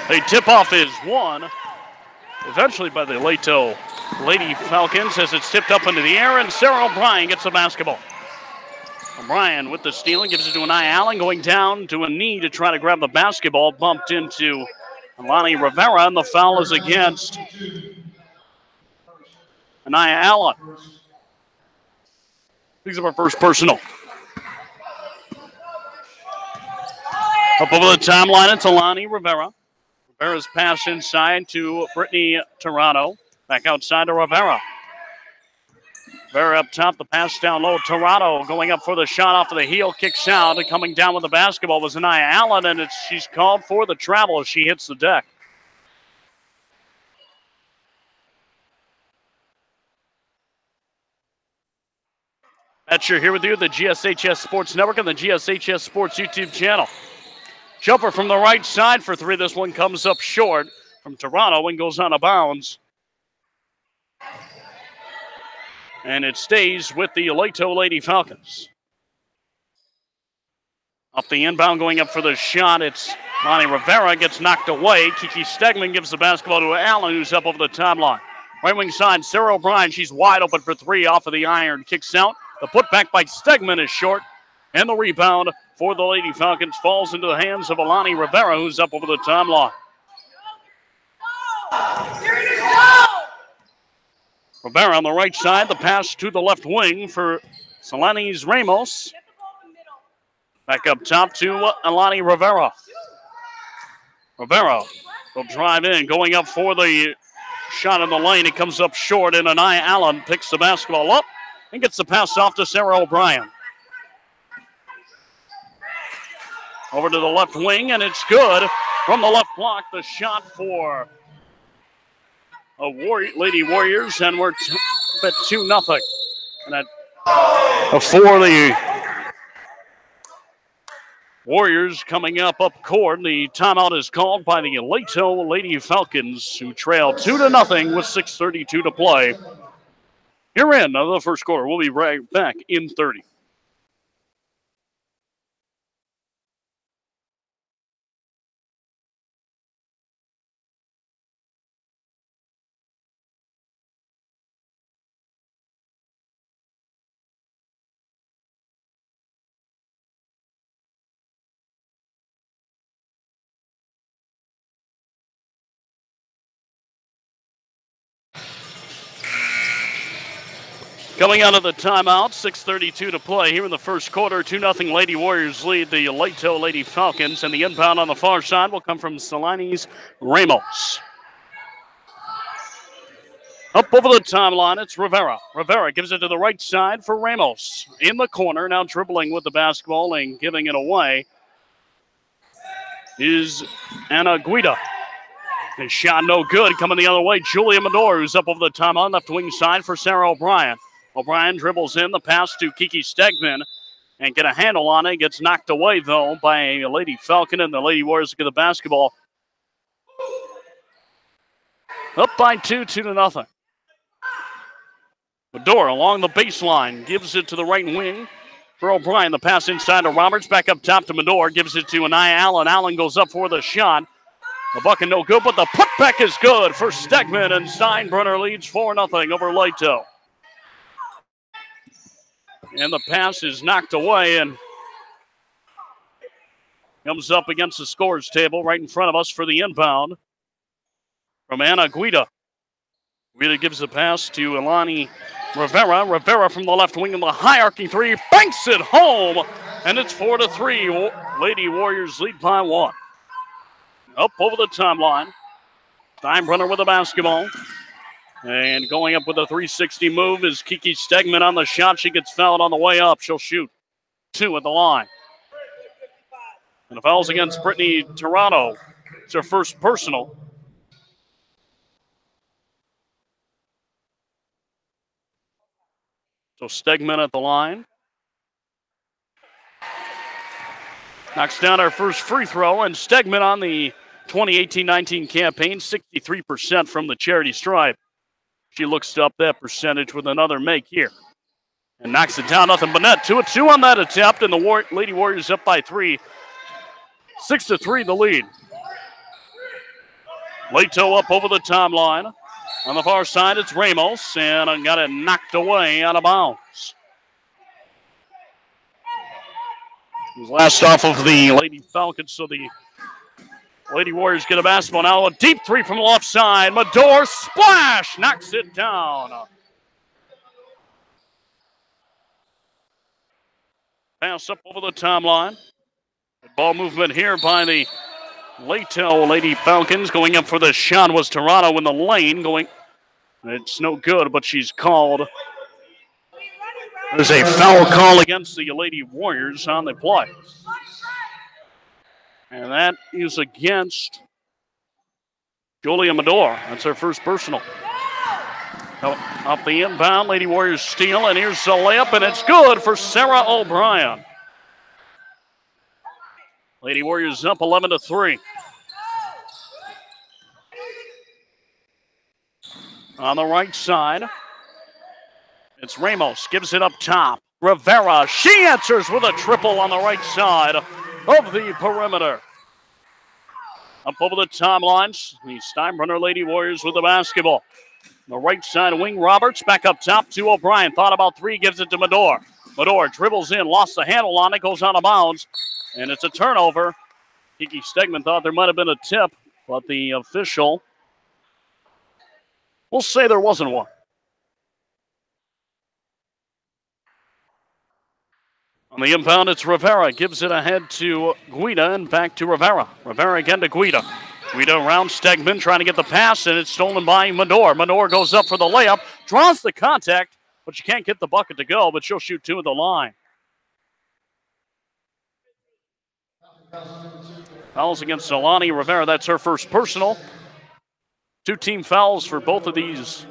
A tip-off is won eventually by the Leto Lady Falcons as it's tipped up into the air, and Sarah O'Brien gets the basketball. O'Brien with the steal and gives it to Anaya Allen, going down to a knee to try to grab the basketball, bumped into Alani Rivera, and the foul is against Anaya Allen. These are our first personal. Up over the timeline, it's Alani Rivera. Rivera's pass inside to Brittany Toronto. Back outside to Rivera. Rivera up top, the pass down low. Toronto going up for the shot off of the heel, kicks out, and coming down with the basketball was Anaya Allen, and she's called for the travel as she hits the deck. Matt Scher here with you, the GSHS Sports Network and the GSHS Sports YouTube channel. Jumper from the right side for three. This one comes up short from Toronto and goes out of bounds. And it stays with the Leto Lady Falcons. Off the inbound, going up for the shot, it's Lonnie Rivera, gets knocked away. Kiki Stegman gives the basketball to Allen, who's up over the timeline. Right wing side, Sarah O'Brien, she's wide open for three off of the iron. Kicks out. The putback by Stegman is short. And the rebound for the Lady Falcons falls into the hands of Alani Rivera, who's up over the timeline. Rivera on the right side, the pass to the left wing for Solanis Ramos. Back up top to Alani Rivera. Rivera will drive in, going up for the shot in the lane. It comes up short, and Anaya Allen picks the basketball up and gets the pass off to Sarah O'Brien. Over to the left wing, and it's good. From the left block, the shot for Lady Warriors, and we're at 2-0. And for the Warriors coming up court, the timeout is called by the Leto Lady Falcons, who trail 2-0 with 6:32 to play. Here in the first quarter. We'll be right back in 30. Coming out of the timeout, 6:32 to play here in the first quarter. 2-0 Lady Warriors lead the Leto Lady Falcons, and the inbound on the far side will come from Solanis Ramos. Up over the timeline, it's Rivera. Rivera gives it to the right side for Ramos. In the corner, now dribbling with the basketball and giving it away is Anna Guida. His shot no good, coming the other way. Julia Medor, who's up over the timeline, left wing side for Sarah O'Brien. O'Brien dribbles in, the pass to Kiki Stegman, and get a handle on it. Gets knocked away, though, by a Lady Falcon, and the Lady Warriors get the basketball. Up by 2-0. Medor along the baseline, gives it to the right wing for O'Brien. The pass inside to Roberts, back up top to Medor, gives it to Anaya Allen. Allen goes up for the shot. The bucket no good, but the putback is good for Stegman, and Steinbrenner leads 4-0 over Leto. And the pass is knocked away and comes up against the scores table right in front of us for the inbound from Anna Guida. Guida gives the pass to Alani Rivera. Rivera from the left wing in the high arcing three, banks it home, and it's 4-3. Lady Warriors lead by 1. Up over the timeline. Steinbrenner with the basketball. And going up with a 360 move is Kiki Stegman on the shot. She gets fouled on the way up. She'll shoot 2 at the line. And the foul's against Brittany Toronto. It's her first personal. So Stegman at the line. Knocks down our first free throw, and Stegman on the 2018-19 campaign, 63% from the charity stripe. She looks up that percentage with another make here. And knocks it down, nothing but net. 2-2 on that attempt, and the Lady Warriors up by 3. 6-3 the lead. Leto up over the timeline. On the far side, it's Ramos, and got it knocked away out of bounds. It was last off of the Lady Falcons, so the Lady Warriors get a basketball now. A deep three from the left side. Medor, splash, knocks it down. Pass up over the timeline. Ball movement here by the Leto Lady Falcons. Going up for the shot was Toronto in the lane. It's no good, but she's called. There's a foul call against the Lady Warriors on the play. And that is against Julia Medor. That's her first personal. Off the inbound, Lady Warriors steal, and here's the layup, and it's good for Sarah O'Brien. Lady Warriors up 11-3. On the right side, it's Ramos, gives it up top. Rivera, she answers with a triple on the right side of the perimeter. Up over the timelines, the Steinbrenner Lady Warriors with the basketball. The right side wing, Roberts back up top to O'Brien. Thought about three, gives it to Medor. Medor dribbles in, lost the handle on it, goes out of bounds, and it's a turnover. Kiki Stegman thought there might have been a tip, but the official will say there wasn't one. On the inbound, it's Rivera. Gives it ahead to Guida and back to Rivera. Rivera again to Guida. Guida around Stegman trying to get the pass, and it's stolen by Medor. Medor goes up for the layup, draws the contact, but she can't get the bucket to go, but she'll shoot two at the line. Fouls against Alani Rivera. That's her first personal. 2 team fouls for both of these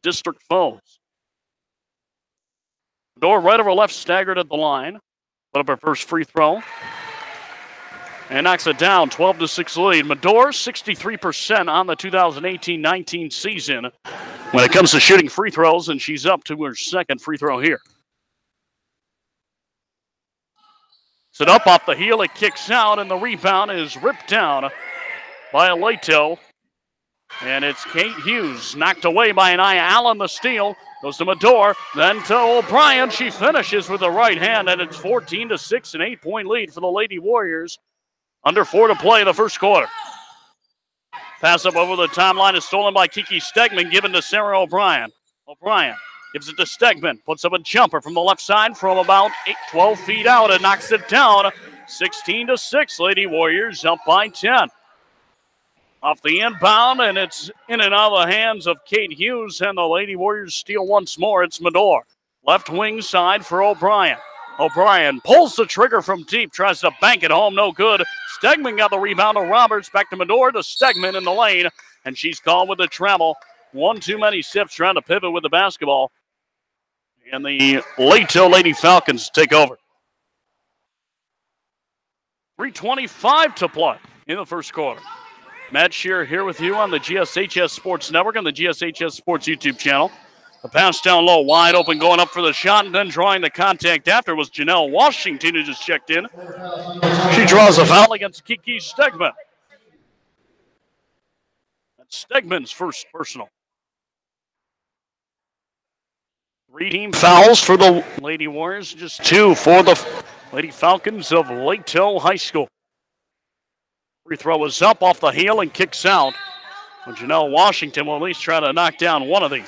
district foes. Medor right over left, staggered at the line. Put up her first free throw. And knocks it down, 12-6 lead. Medor, 63% on the 2018-19 season when it comes to shooting free throws, and she's up to her second free throw here. Set up off the heel, it kicks out, and the rebound is ripped down by Leto. And it's Kate Hughes, knocked away by Anaya Allen. The steal goes to Medor, then to O'Brien. She finishes with the right hand, and it's 14-6, an 8-point lead for the Lady Warriors. Under 4 to play the first quarter. Pass up over the timeline is stolen by Kiki Stegman, given to Sarah O'Brien. O'Brien gives it to Stegman, puts up a jumper from the left side from about 12 feet out and knocks it down. 16-6, Lady Warriors up by 10. Off the inbound, and it's in and out of the hands of Kate Hughes, and the Lady Warriors steal once more. It's Medor. Left wing side for O'Brien. O'Brien pulls the trigger from deep, tries to bank it home, no good. Stegman got the rebound to Roberts, back to Medor to Stegman in the lane, and she's called with the travel. One too many steps trying to pivot with the basketball. And the Leto Lady Falcons take over. 3:25 to play in the first quarter. Matt Scher here with you on the GSHS Sports Network on the GSHS Sports YouTube channel. The pass down low, wide open, going up for the shot, and then drawing the contact after was Janelle Washington, who just checked in. She draws a foul against Kiki Stegman. That's Stegman's first personal. 3 team fouls for the Lady Warriors, just 2 for the Lady Falcons of Leto High School. Free throw is up off the heel and kicks out. Well, Janelle Washington will at least try to knock down one of these.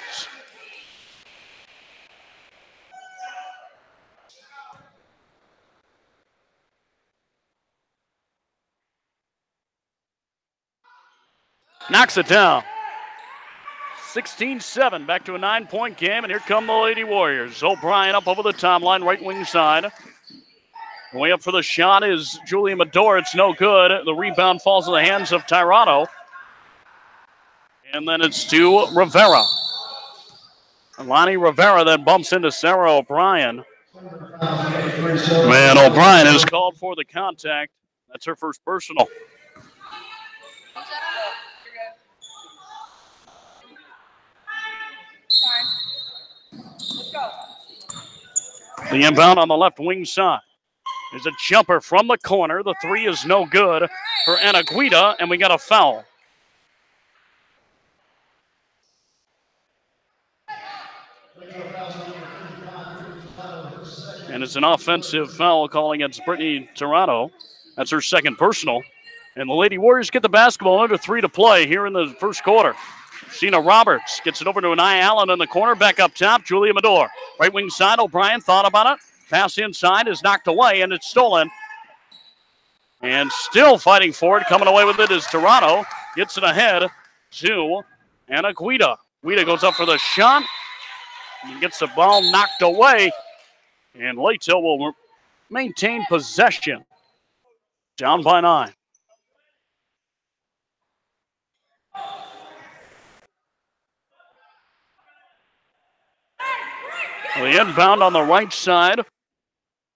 Knocks it down. 16-7, back to a 9-point game, and here come the Lady Warriors. O'Brien up over the timeline, right wing side. Way up for the shot is Julia Medor. It's no good. The rebound falls in the hands of Tirado. And then it's to Rivera. Alani Rivera then bumps into Sarah O'Brien. Man, O'Brien is called for the contact. That's her first personal. The inbound on the left wing side. There's a jumper from the corner. The 3 is no good for Anna Guida, and we got a foul. And it's an offensive foul call against Brittany Toronto. That's her second personal. And the Lady Warriors get the basketball under 3 to play here in the first quarter. Sheena Roberts gets it over to Anaya Allen in the corner. Back up top, Julia Medor. Right wing side, O'Brien thought about it. Pass inside is knocked away, and it's stolen. And still fighting for it. Coming away with it is Toronto. Gets it ahead to Anna Guida. Guida goes up for the shot. And gets the ball knocked away. And Leto will maintain possession. Down by 9. The inbound on the right side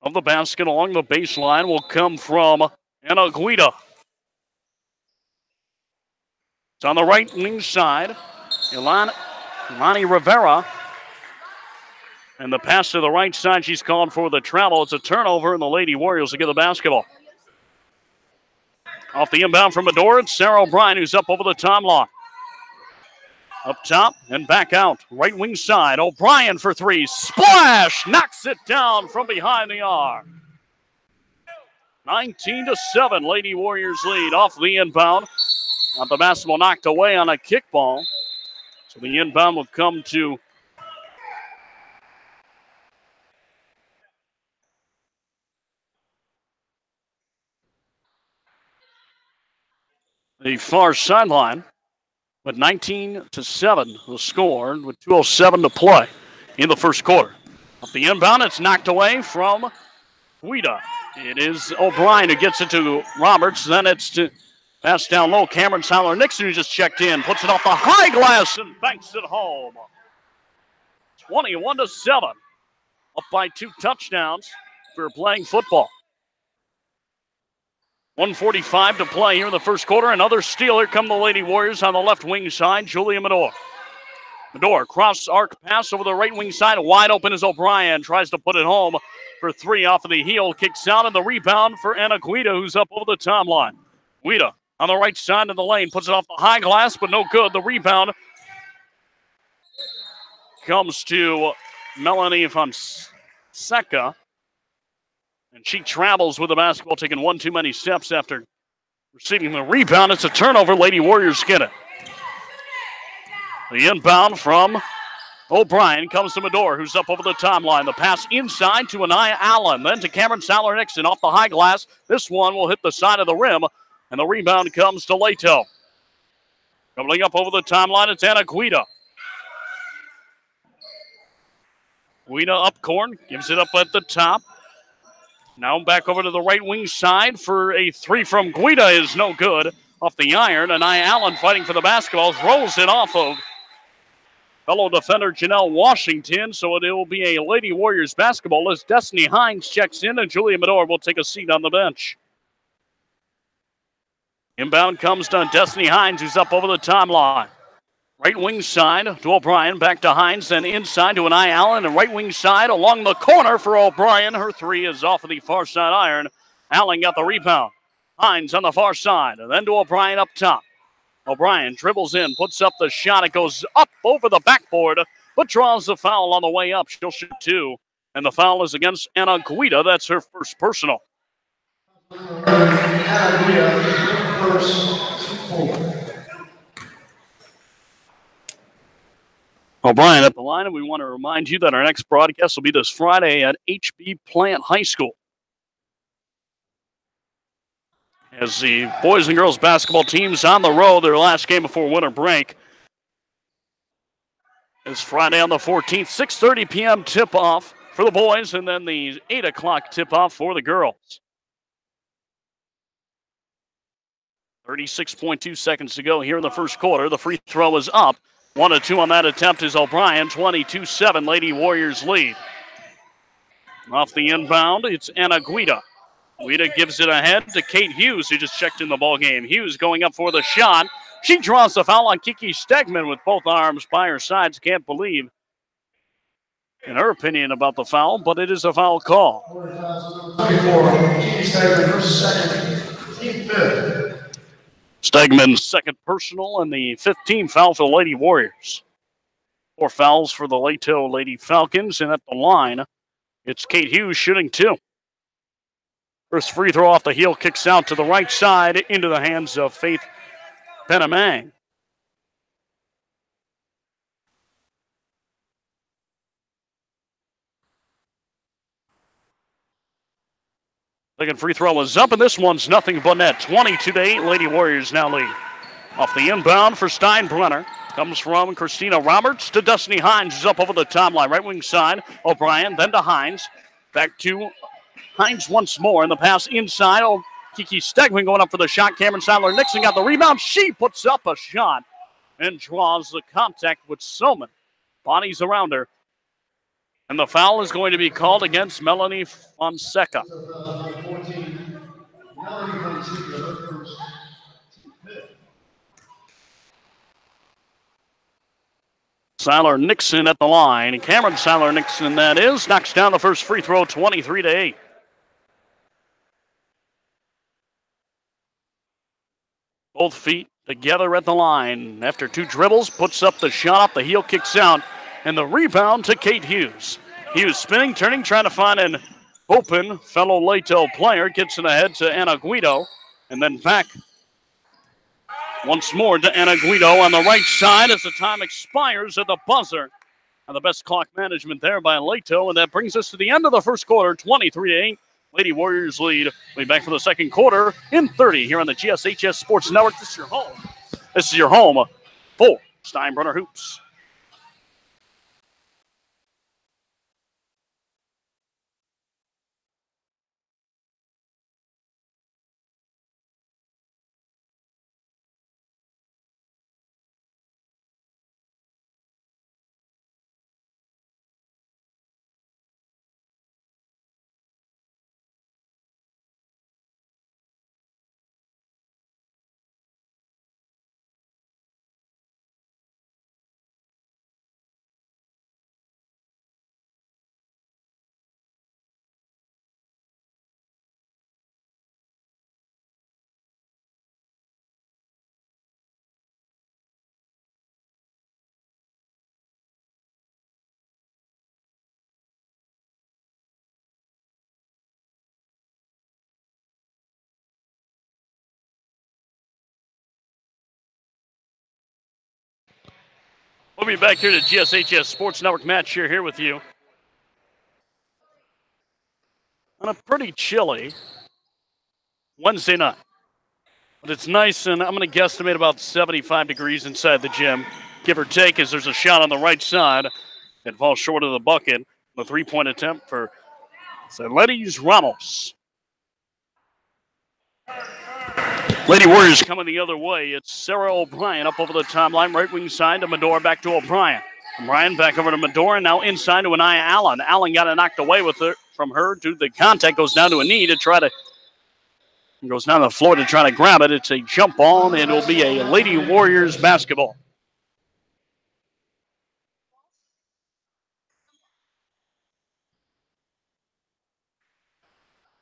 of the basket along the baseline will come from Anna Guida. It's on the right wing side. Ilani Rivera. And the pass to the right side, she's called for the travel. It's a turnover, and the Lady Warriors will get the basketball. Off the inbound from Medor, it's Sarah O'Brien who's up over the timeline. Up top and back out. Right wing side. O'Brien for 3. Splash! Knocks it down from behind the arc. 19-7. Lady Warriors lead off the inbound. Got the basketball knocked away on a kickball. So the inbound will come to the far sideline. With 19-7 the score, with 2:07 to play in the first quarter. Off the inbound, it's knocked away from Guida. It is O'Brien who gets it to Roberts. Then it's to pass down low. Cameron Seiler-Nixon who just checked in. Puts it off the high glass and banks it home. 21-7. Up by 2 touchdowns for playing football. 1:45 to play here in the first quarter. Another steal. Here come the Lady Warriors on the left wing side. Julia Medor. Medor, cross arc pass over the right wing side. Wide open is O'Brien. Tries to put it home for 3 off of the heel. Kicks out, and the rebound for Anna Guida, who's up over the timeline. Guida on the right side of the lane. Puts it off the high glass, but no good. The rebound comes to Melanie Fonseca. And she travels with the basketball, taking 1 too many steps after receiving the rebound. It's a turnover. Lady Warriors get it. The inbound from O'Brien comes to Medor, who's up over the timeline. The pass inside to Anaya Allen, then to Cameron Seiler-Nixon off the high glass. This one will hit the side of the rim, and the rebound comes to Leto. Coming up over the timeline, it's Anna Guida. Guida up court, gives it up at the top. Now back over to the right wing side for a 3 from Guida is no good. Off the iron, Anaya Allen fighting for the basketball. Throws it off of fellow defender Janelle Washington. So it will be a Lady Warriors basketball as Destiny Hines checks in and Julia Medor will take a seat on the bench. Inbound comes to Destiny Hines, who's up over the timeline. Right wing side to O'Brien, back to Hines, then inside to Anaya Allen, and right wing side along the corner for O'Brien. Her 3 is off of the far side iron. Allen got the rebound. Hines on the far side, and then to O'Brien up top. O'Brien dribbles in, puts up the shot. It goes up over the backboard, but draws the foul on the way up. She'll shoot 2, and the foul is against Anna Guida. That's her first personal. Anna Guida, first 4. O'Brien at the line, and we want to remind you that our next broadcast will be this Friday at HB Plant High School. As the boys and girls basketball teams on the road, their last game before winter break is Friday on the 14th, 6:30 p.m. tip-off for the boys, and then the 8 o'clock tip-off for the girls. 36.2 seconds to go here in the first quarter. The free throw is up. 1-2 on that attempt is O'Brien. 22-7, Lady Warriors lead. Off the inbound, it's Anna Guida. Guida gives it ahead to Kate Hughes, who just checked in the ball game. Hughes going up for the shot. She draws the foul on Kiki Stegman with both arms by her sides. Can't believe, in her opinion, about the foul, but it is a foul call. 24, Kiki Stegman, her second, team 5th. Stegman's second personal and the 15th foul for the Lady Warriors. 4 fouls for the Leto Lady Falcons, and at the line It's Kate Hughes shooting 2. First free throw off the heel, kicks out to the right side into the hands of Faith Penamang. Second free throw is up, and this one's nothing but net. 22-8, Lady Warriors now lead. Off the inbound for Steinbrenner. Comes from Christina Roberts to Destiny Hines, who's up over the top line. Right wing side, O'Brien, then to Hines. Back to Hines once more, and the pass inside. Oh, Kiki Stegman going up for the shot. Cameron Sadler-Nixon got the rebound. She puts up a shot and draws the contact with Soman. Bodies around her. And the foul is going to be called against Melanie Fonseca. Sadler-Nixon at the line. Cameron Sadler-Nixon, that is, knocks down the first free throw, 23-8. Both feet together at the line. After 2 dribbles, puts up the shot off the heel, kicks out, and the rebound to Kate Hughes. Hughes spinning, turning, trying to find an open fellow Leto player. Gets it ahead to Anna Guido, and then back once more to Anna Guido on the right side as the time expires at the buzzer. And the best clock management there by Leto, and that brings us to the end of the first quarter, 23-8. Lady Warriors lead. We'll be back for the second quarter in 30 here on the GSHS Sports Network. This is your home. This is your home for Steinbrenner Hoops. We'll be back here to GSHS Sports Network. Matt Scher here with you on a pretty chilly Wednesday night. But it's nice, and I'm going to guesstimate about 75 degrees inside the gym, give or take, as there's a shot on the right side that falls short of the bucket. The three-point attempt for Letty's Ramos. Lady Warriors coming the other way. It's Sarah O'Brien up over the top line, right wing side to Medora, back to O'Brien. O'Brien back over to Medora, now inside to Anaya Allen. Allen got it knocked away with her, from her due to the contact, goes down to a knee to try to, goes down to the floor to try to grab it. It's a jump ball, and it'll be a Lady Warriors basketball.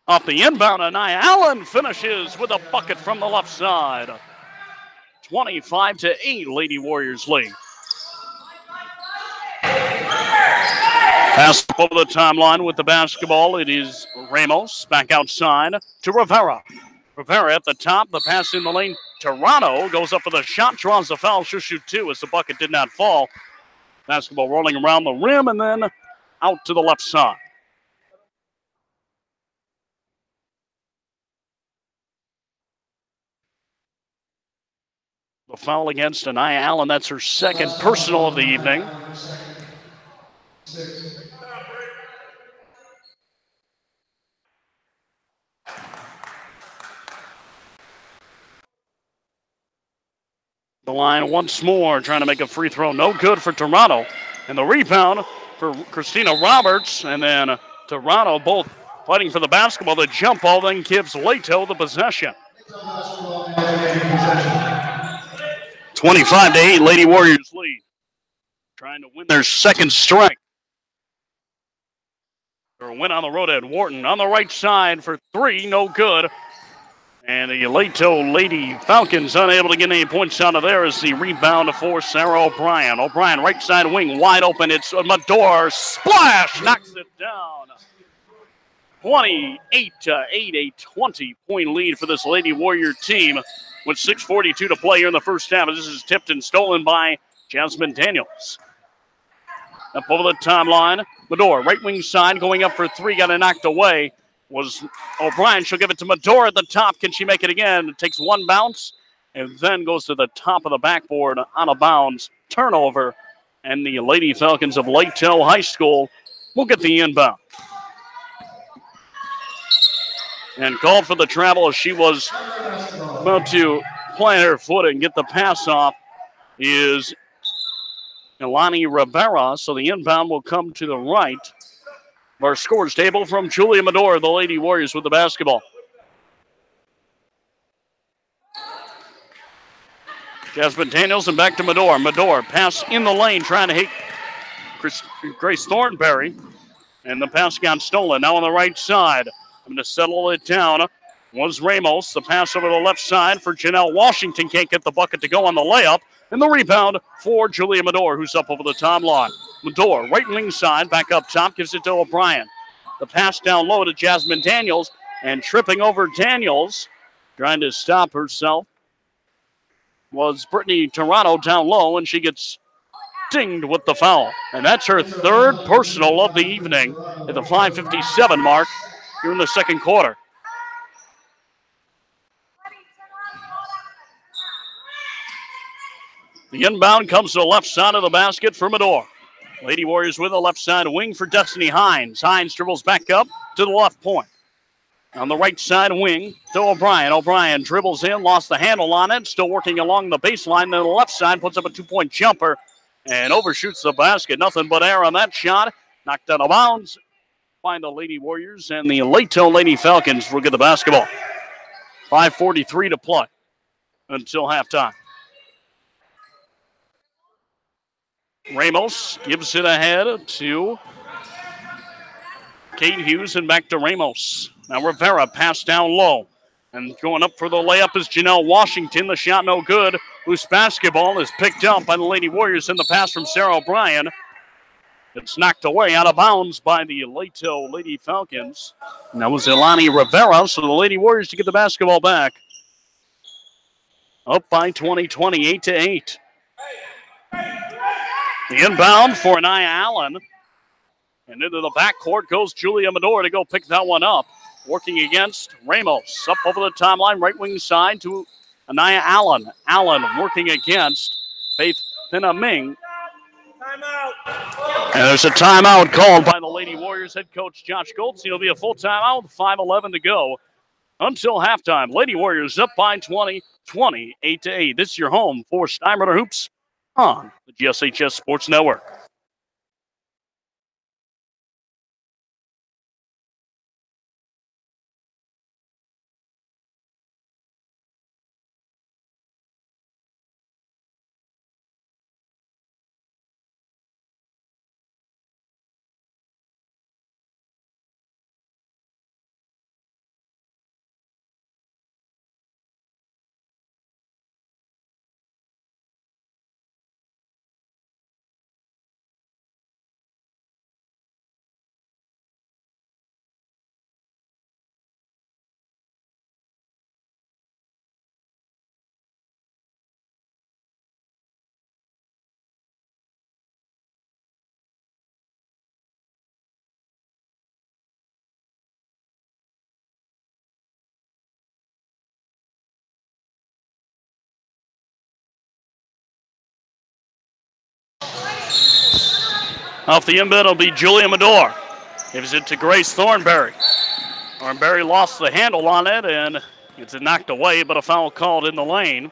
Off the inbound, Anaya Allen finishes with a bucket from the left side. 25-8, Lady Warriors lead. Pass over the timeline with the basketball. It is Ramos back outside to Rivera. Rivera at the top, the pass in the lane. Toronto goes up for the shot, draws the foul. She'll shoot 2 as the bucket did not fall. Basketball rolling around the rim and then out to the left side. The foul against Anaya Allen. That's her second personal of the evening. The line once more, trying to make a free throw. No good for Toronto. And the rebound for Christina Roberts. And then Toronto both fighting for the basketball. The jump ball then gives Leto the possession. 25-8, Lady Warriors lead. Trying to win their second strike. Their win on the road at Wharton. On the right side for 3, no good. And the Leto Lady Falcons unable to get any points out of there as the rebound for Sarah O'Brien. O'Brien, right side wing, wide open. It's Medora. Splash! Knocks it down. 28-8, a 20-point lead for this Lady Warrior team with 6:42 to play here in the first half. This is tipped and stolen by Jasmine Daniels. Up over the timeline, Medor, right wing side, going up for three, got it knocked away. Was O'Brien. She'll give it to Medor at the top. Can she make it again? It takes one bounce and then goes to the top of the backboard out of bounds. Turnover, and the Lady Falcons of Leto High School will get the inbound. And called for the travel as she was about to plant her foot and get the pass off is Elani Rivera. So the inbound will come to the right of our scores table from Julia Medor, the Lady Warriors with the basketball. Jasmine Daniels and back to Medor. Medor pass in the lane trying to hit Grace Thornberry. And the pass got stolen. Now on the right side. I'm going to settle it down. Was Ramos. The pass over the left side for Janelle Washington. Can't get the bucket to go on the layup. And the rebound for Julia Medor, who's up over the timeline. Medor, right wing side, back up top, gives it to O'Brien. The pass down low to Jasmine Daniels. And tripping over Daniels, trying to stop herself, was Brittany Toronto down low, and she gets dinged with the foul. And that's her third personal of the evening at the 5:57 mark here in the second quarter. The inbound comes to the left side of the basket for Medor. Lady Warriors with the left side wing for Destiny Hines. Hines dribbles back up to the left point. On the right side wing to O'Brien. O'Brien dribbles in, lost the handle on it, still working along the baseline. Then the left side puts up a two-point jumper and overshoots the basket. Nothing but air on that shot. Knocked out of bounds by the Lady Warriors, and the Leto Lady Falcons will get the basketball. 5:43 to play until halftime. Ramos gives it ahead to Kate Hughes and back to Ramos. Now Rivera passed down low. And going up for the layup is Janelle Washington. The shot no good. Loose basketball is picked up by the Lady Warriors in the pass from Sarah O'Brien. It's knocked away out of bounds by the Leto Lady Falcons. And that was Elani Rivera, so the Lady Warriors to get the basketball back. Up by 20, 28-8. The inbound for Anaya Allen. And into the backcourt goes Julia Medor to go pick that one up. Working against Ramos. Up over the timeline, right wing side to Anaya Allen. Allen working against Faith Pinaming. Timeout. And there's a timeout called by the Lady Warriors head coach Josh Goldstein. It'll be a full timeout with 5:11 to go until halftime. Lady Warriors up by 20, 28-8. This is your home for Steinbrenner Hoops on the GSHS Sports Network. Off the inbound will be Julia Medor. Gives it to Grace Thornberry. Thornberry lost the handle on it and gets it knocked away, but a foul called in the lane.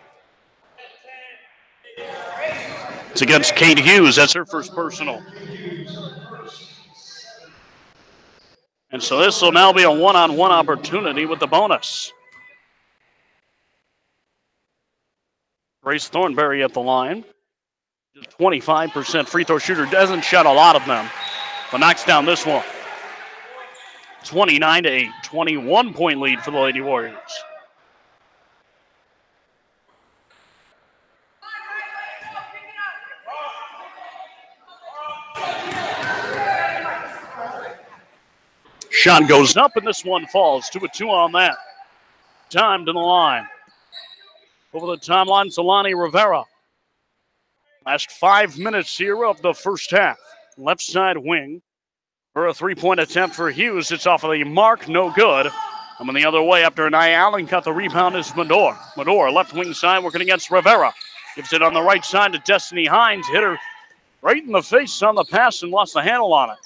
It's against Kate Hughes. That's her first personal. And so this will now be a one-on-one opportunity with the bonus. Grace Thornberry at the line. 25% free throw shooter, doesn't shot a lot of them, but knocks down this one. 29-8, 21-point lead for the Lady Warriors. Shot goes up, and this one falls. 2-2 on that. Time to the line. Over the timeline, Alani Rivera. Last 5 minutes here of the first half. Left side wing for a three-point attempt for Hughes. It's off of the mark, no good. Coming the other way after Nia Allen cut the rebound is Medor. Medor, left wing side, working against Rivera. Gives it on the right side to Destiny Hines. Hit her right in the face on the pass and lost the handle on it.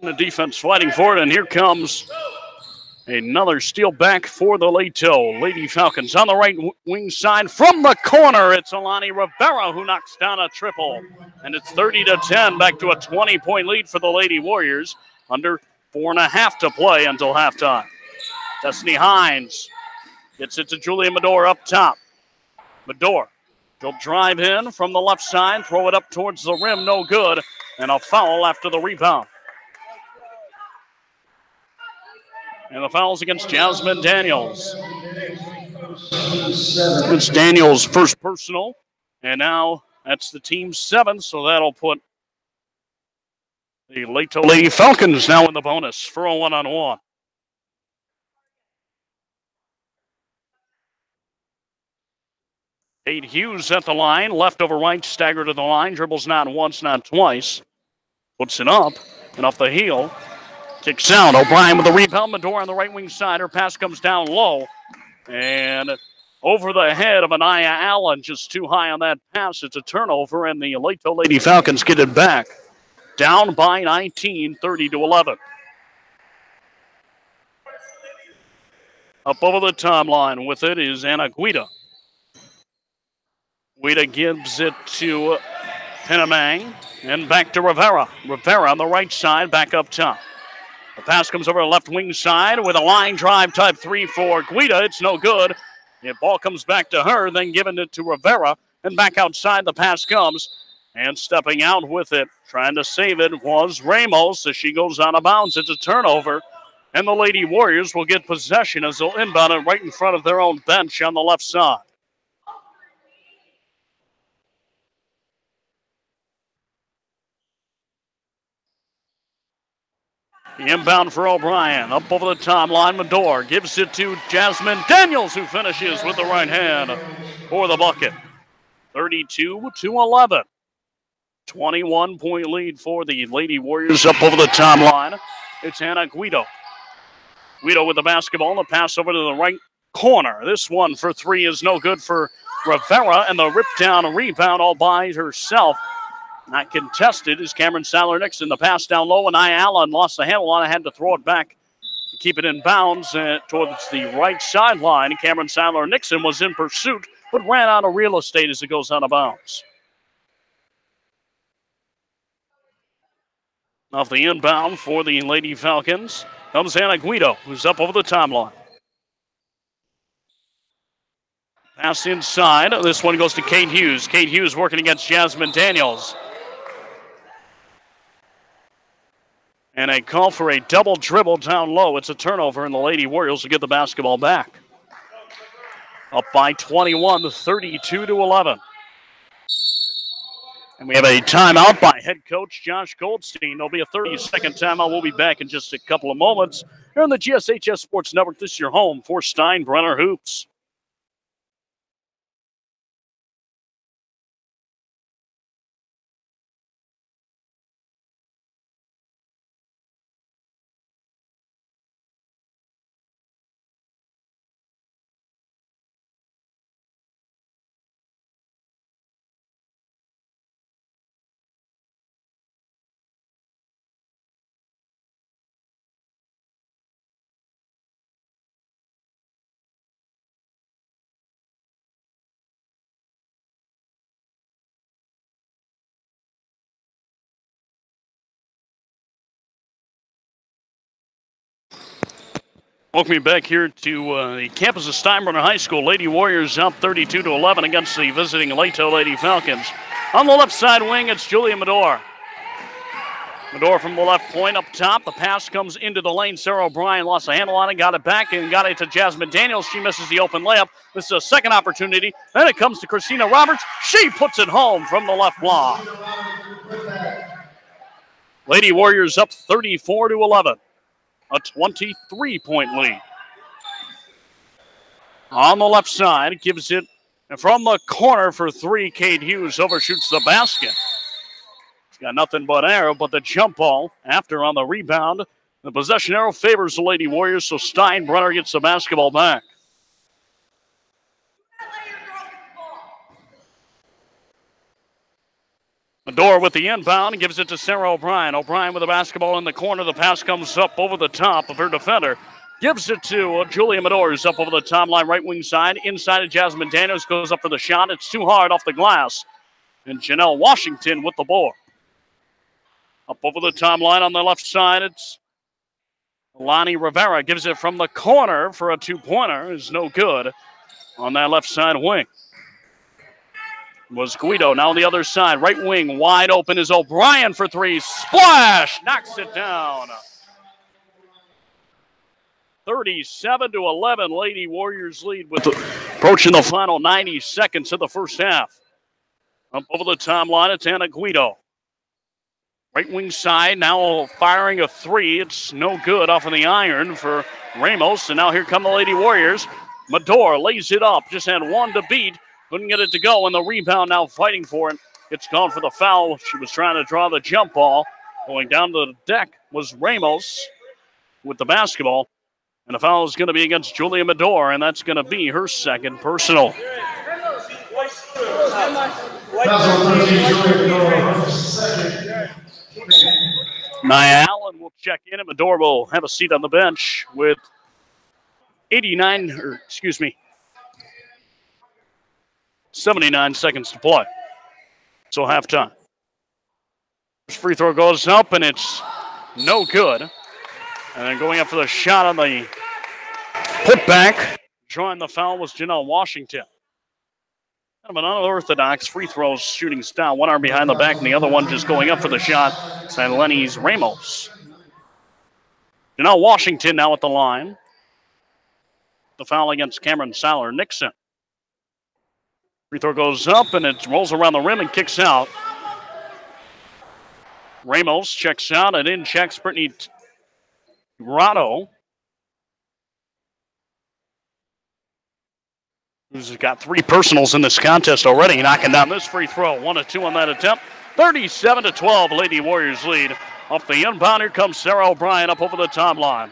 And the defense fighting for it, and here comes another steal back for the Leto Lady Falcons. On the right wing side from the corner, it's Alani Rivera who knocks down a triple. And it's 30-10, back to a 20-point lead for the Lady Warriors. Under 4.5 to play until halftime. Destiny Hines gets it to Julia Medor up top. Medor, she'll drive in from the left side, throw it up towards the rim, no good, and a foul after the rebound. And the foul's against Jasmine Daniels. It's Daniels' first personal, and now that's the team's 7th, so that'll put the Leto Lady Falcons now in the bonus for a one-on-one. Kate Hughes at the line, left over right, stagger to the line, dribbles not once, not twice. Puts it up, and off the heel. Kicks out. O'Brien with the rebound. Medor on the right wing side. Her pass comes down low. And over the head of Nia Allen, just too high on that pass. It's a turnover, and the Leto Lady Falcons get it back. Down by 19, 30-11. Up over the timeline with it is Anna Guida. Guida gives it to Penamang, and back to Rivera. Rivera on the right side, back up top. The pass comes over the left wing side with a line drive type 3 for Guida. It's no good. The ball comes back to her, then giving it to Rivera. And back outside, the pass comes. And stepping out with it, trying to save it, was Ramos as she goes out of bounds. It's a turnover. And the Lady Warriors will get possession as they'll inbound it right in front of their own bench on the left side. The inbound for O'Brien. Up over the timeline, Medor gives it to Jasmine Daniels, who finishes with the right hand for the bucket. 32-11. 21-point lead for the Lady Warriors up over the timeline. It's Anna Guido. Guido with the basketball and the pass over to the right corner. This one for three is no good for Rivera, and the rip down rebound all by herself. Not contested is Cameron Sadler-Nixon. The pass down low, and Nia Allen lost the handle on it, had to throw it back to keep it in bounds towards the right sideline. Cameron Sadler-Nixon was in pursuit, but ran out of real estate as it goes out of bounds. Off the inbound for the Lady Falcons comes Anna Guido, who's up over the timeline. Pass inside. This one goes to Kate Hughes. Kate Hughes working against Jasmine Daniels. And a call for a double dribble down low. It's a turnover, and the Lady Warriors will get the basketball back. Up by 21, 32-11. And we have a timeout by head coach Josh Goldstein. There'll be a 30-second timeout. We'll be back in just a couple of moments. Here on the GSHS Sports Network, this is your home for Steinbrenner Hoops. Welcome you back here to the campus of Steinbrenner High School. Lady Warriors up 32-11 against the visiting Leto Lady Falcons. On the left side wing, it's Julia Medor. Medor from the left point up top. The pass comes into the lane. Sarah O'Brien lost the handle on it, got it back, and got it to Jasmine Daniels. She misses the open layup. This is a second opportunity. Then it comes to Christina Roberts. She puts it home from the left block. Lady Warriors up 34-11. A 23-point lead. On the left side, gives it from the corner for three. Cade Hughes overshoots the basket. He's got nothing but arrow, but the jump ball after on the rebound. The possession arrow favors the Lady Warriors, so Steinbrenner gets the basketball back. Medore with the inbound, gives it to Sarah O'Brien. O'Brien with the basketball in the corner. The pass comes up over the top of her defender. Gives it to Julia Medore, who's up over the timeline, right wing side. Inside of Jasmine Daniels, goes up for the shot. It's too hard off the glass. And Janelle Washington with the board. Up over the timeline on the left side, it's Lonnie Rivera. Gives it from the corner for a two-pointer. Is no good on that left side wing. Was Guido. Now on the other side, right wing, wide open is O'Brien for three. Splash! Knocks it down. 37-11, Lady Warriors lead with approaching the final 90 seconds of the first half. Up over the timeline, it's Anna Guido. Right wing side, now firing a three. It's no good off of the iron for Ramos. And now here come the Lady Warriors. Medore lays it up, just had one to beat. Couldn't get it to go, and the rebound now fighting for it. It's gone for the foul. She was trying to draw the jump ball. Going down to the deck was Ramos with the basketball. And the foul is going to be against Julia Medore, and that's going to be her second personal. Nia Allen will check in, and Medore will have a seat on the bench with 79 seconds to play. So halftime. This free throw goes up, and it's no good. And then going up for the shot on the putback. Drawing the foul was Janelle Washington. Kind of an unorthodox free throw shooting style. One arm behind the back, and the other one just going up for the shot. It's Lenny's Ramos. Janelle Washington now at the line. The foul against Cameron Saller Nixon. Free throw goes up, and it rolls around the rim and kicks out. Ramos checks out, and in checks Brittany Tirado, who's got three personals in this contest already, knocking down this free throw. 1 of 2 on that attempt. 37-12, Lady Warriors lead. Off the inbound, here comes Sarah O'Brien up over the timeline.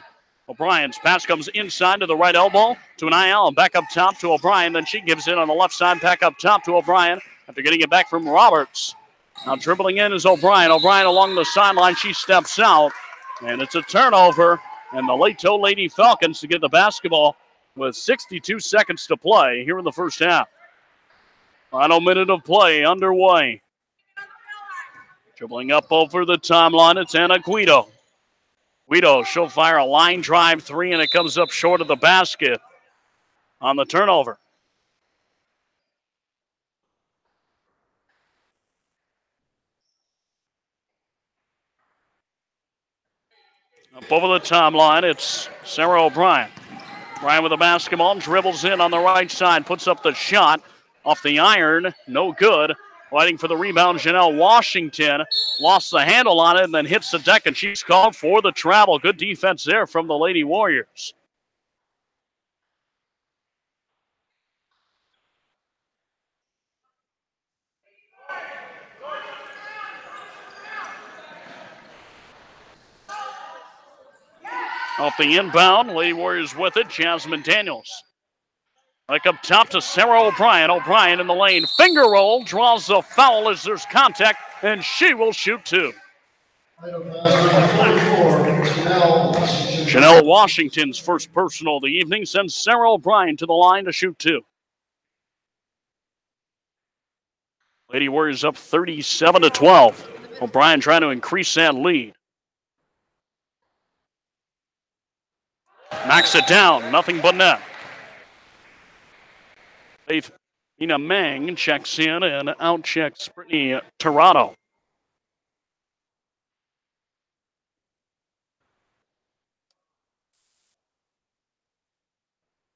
O'Brien's pass comes inside to the right elbow to an Allen. Back up top to O'Brien. Then she gives it on the left side. Back up top to O'Brien after getting it back from Roberts. Now dribbling in is O'Brien. O'Brien along the sideline. She steps out. And it's a turnover. And the Leto Lady Falcons to get the basketball with 62 seconds to play here in the first half. Final minute of play underway. Dribbling up over the timeline, it's Anna Guido. Guido, she'll fire a line drive three, and it comes up short of the basket on the turnover. Up over the timeline, it's Sarah O'Brien. O'Brien with the basketball, dribbles in on the right side, puts up the shot off the iron, no good. Fighting for the rebound, Janelle Washington lost the handle on it and then hits the deck, and she's called for the travel. Good defense there from the Lady Warriors. Off the inbound, Lady Warriors with it, Jasmine Daniels. Back up top to Sarah O'Brien. O'Brien in the lane. Finger roll. Draws the foul as there's contact, and she will shoot two. Janelle Washington's first personal of the evening sends Sarah O'Brien to the line to shoot two. Lady Warriors up 37-12. O'Brien trying to increase that lead. Knocks it down. Nothing but net. Nina Mang checks in and out checks Brittany Tirado.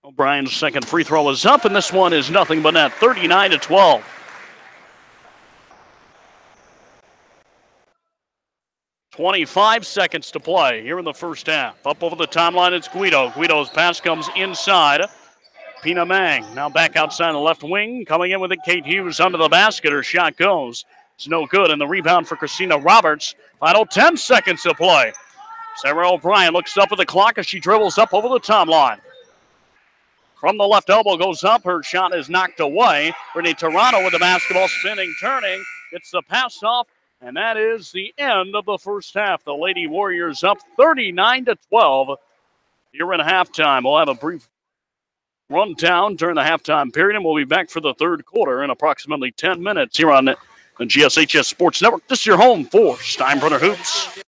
O'Brien's second free throw is up, and this one is nothing but net. 39-12. 25 seconds to play here in the first half. Up over the timeline, it's Guido. Guido's pass comes inside. Pina Mang now back outside the left wing. Coming in with it, Kate Hughes under the basket. Her shot goes. It's no good. And the rebound for Christina Roberts. Final 10 seconds to play. Sarah O'Brien looks up at the clock as she dribbles up over the timeline. From the left elbow goes up. Her shot is knocked away. Brittany Toronto with the basketball spinning, turning. Gets the pass off. And that is the end of the first half. The Lady Warriors up 39-12 here in halftime. We'll have a brief rundown during the halftime period, and we'll be back for the third quarter in approximately 10 minutes here on the GSHS Sports Network. This is your home for Steinbrenner Hoops.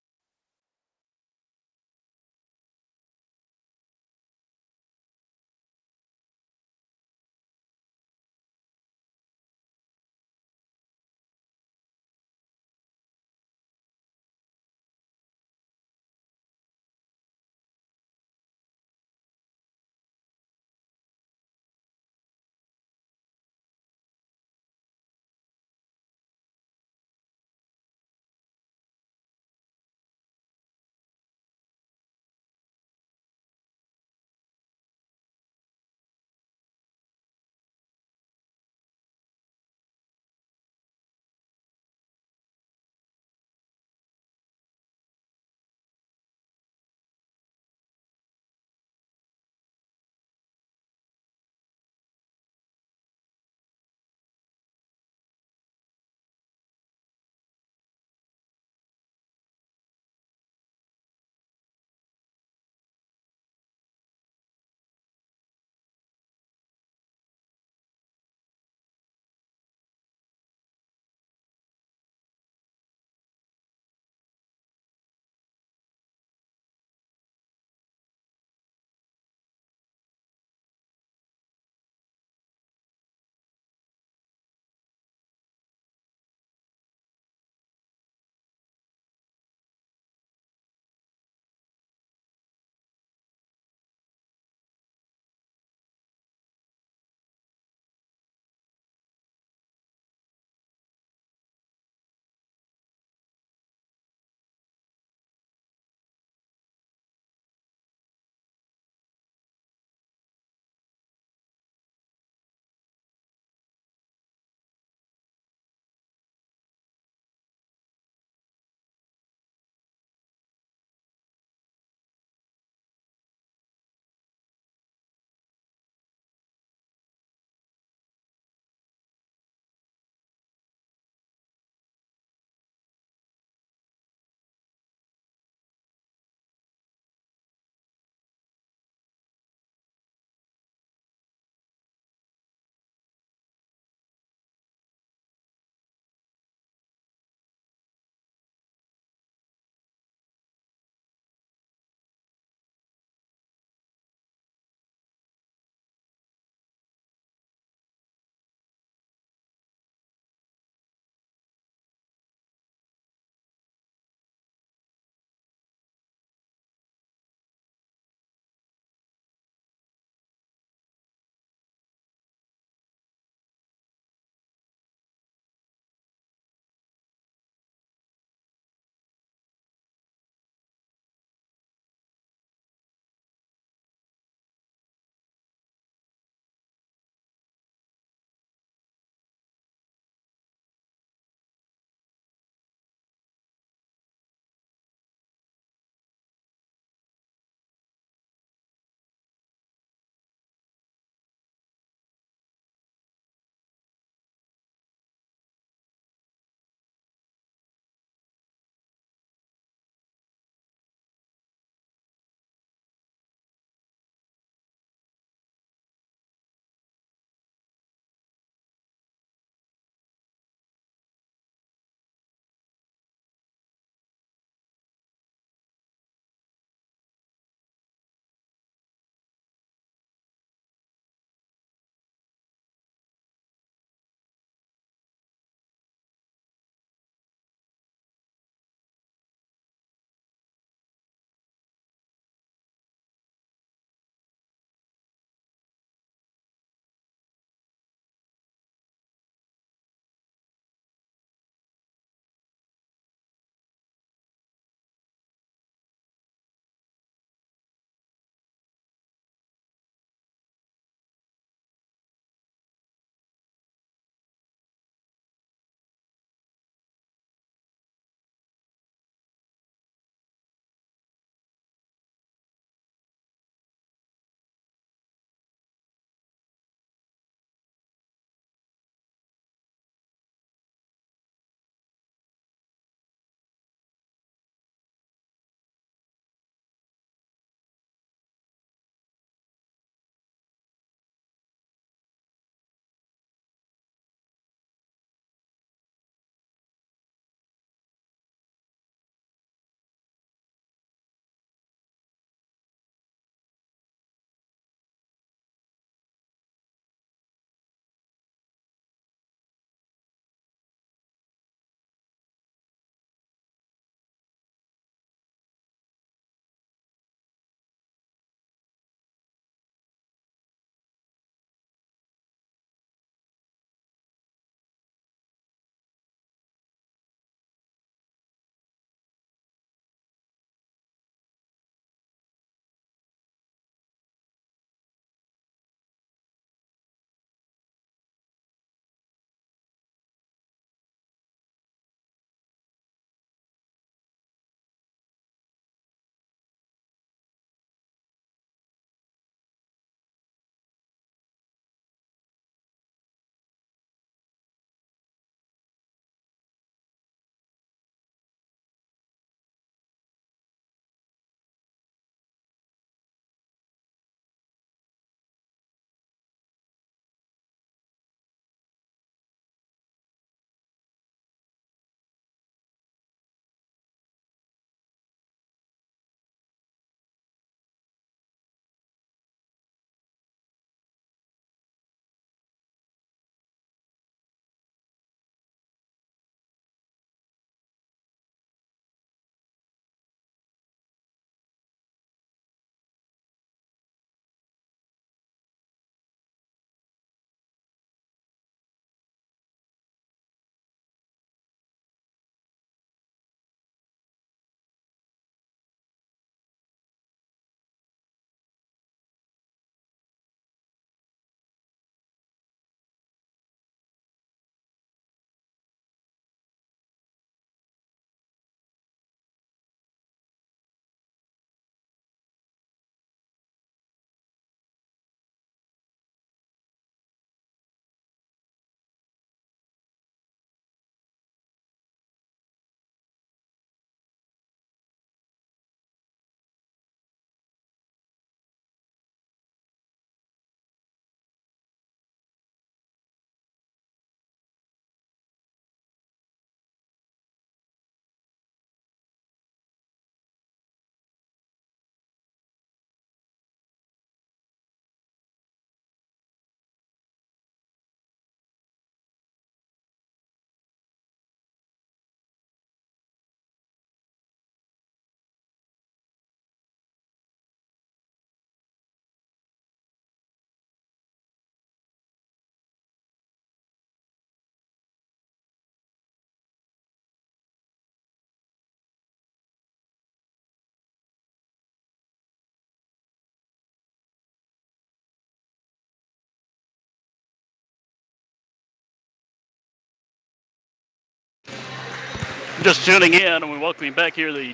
just tuning in, and we welcome you back here to the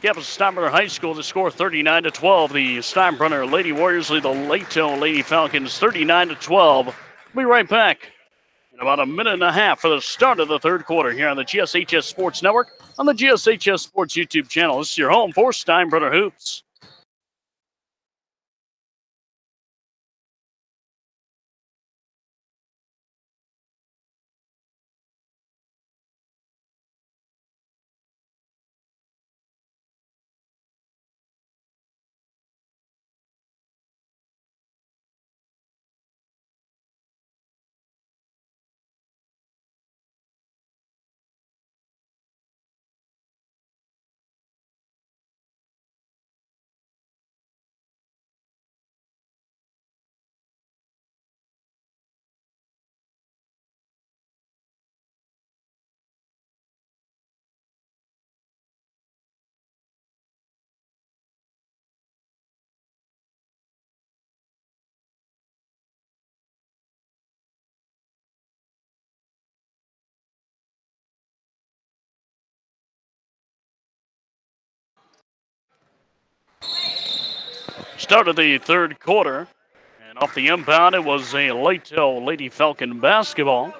campus of Steinbrenner High School. The score 39-12. The Steinbrenner Lady Warriors lead the Leto Lady Falcons 39-12. We'll be right back in about a minute and a half for the start of the third quarter here on the GSHS Sports Network on the GSHS Sports YouTube channel. This is your home for Steinbrenner Hoops. Start of the third quarter, and off the inbound, it was a Leto Lady Falcon basketball.